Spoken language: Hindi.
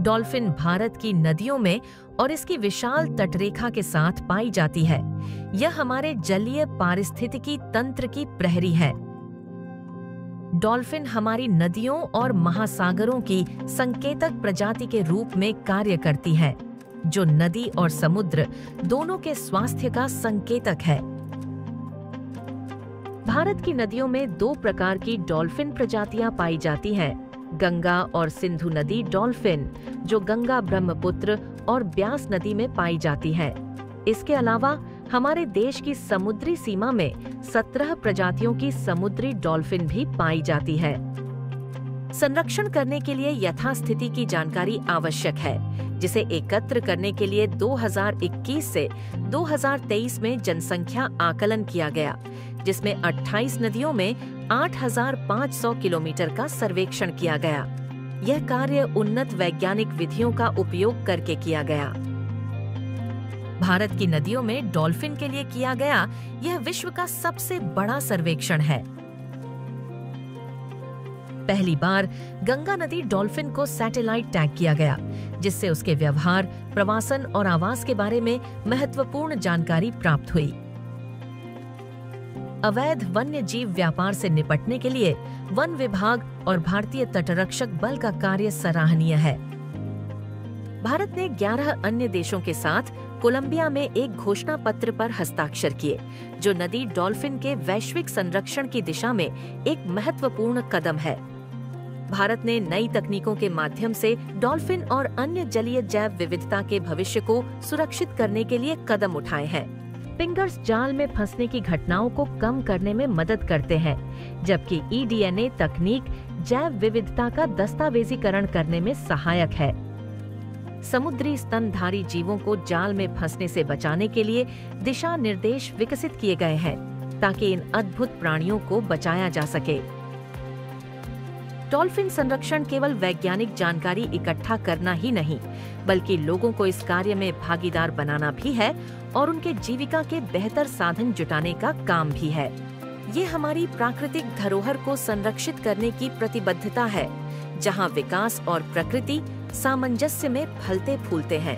डॉल्फिन भारत की नदियों में और इसकी विशाल तटरेखा के साथ पाई जाती है। यह हमारे जलीय पारिस्थितिकी तंत्र की प्रहरी है। डॉल्फिन हमारी नदियों और महासागरों की संकेतक प्रजाति के रूप में कार्य करती है, जो नदी और समुद्र दोनों के स्वास्थ्य का संकेतक है। भारत की नदियों में 2 प्रकार की डॉल्फिन प्रजातियां पाई जाती हैं, गंगा और सिंधु नदी डॉल्फिन, जो गंगा, ब्रह्मपुत्र और ब्यास नदी में पाई जाती है। इसके अलावा हमारे देश की समुद्री सीमा में 17 प्रजातियों की समुद्री डॉल्फिन भी पाई जाती है। संरक्षण करने के लिए यथास्थिति की जानकारी आवश्यक है, जिसे एकत्र करने के लिए 2021 से 2023 में जनसंख्या आकलन किया गया, जिसमें 28 नदियों में 8,500 किलोमीटर का सर्वेक्षण किया गया। यह कार्य उन्नत वैज्ञानिक विधियों का उपयोग करके किया गया। भारत की नदियों में डॉल्फिन के लिए किया गया यह विश्व का सबसे बड़ा सर्वेक्षण है। पहली बार गंगा नदी डॉल्फिन को सैटेलाइट टैग किया गया, जिससे उसके व्यवहार, प्रवासन और आवास के बारे में महत्वपूर्ण जानकारी प्राप्त हुई। अवैध वन्य जीव व्यापार से निपटने के लिए वन विभाग और भारतीय तटरक्षक बल का कार्य सराहनीय है। भारत ने 11 अन्य देशों के साथ कोलंबिया में एक घोषणा पत्र पर हस्ताक्षर किए, जो नदी डॉल्फिन के वैश्विक संरक्षण की दिशा में एक महत्वपूर्ण कदम है। भारत ने नई तकनीकों के माध्यम से डॉल्फिन और अन्य जलीय जैव विविधता के भविष्य को सुरक्षित करने के लिए कदम उठाए हैं। फिंगर्स जाल में फंसने की घटनाओं को कम करने में मदद करते हैं, जबकि eDNA तकनीक जैव विविधता का दस्तावेजीकरण करने में सहायक है। समुद्री स्तनधारी जीवों को जाल में फंसने से बचाने के लिए दिशा निर्देश विकसित किए गए हैं, ताकि इन अद्भुत प्राणियों को बचाया जा सके। डॉल्फिन संरक्षण केवल वैज्ञानिक जानकारी इकट्ठा करना ही नहीं, बल्कि लोगों को इस कार्य में भागीदार बनाना भी है और उनके जीविका के बेहतर साधन जुटाने का काम भी है। ये हमारी प्राकृतिक धरोहर को संरक्षित करने की प्रतिबद्धता है, जहां विकास और प्रकृति सामंजस्य में फलते फूलते हैं।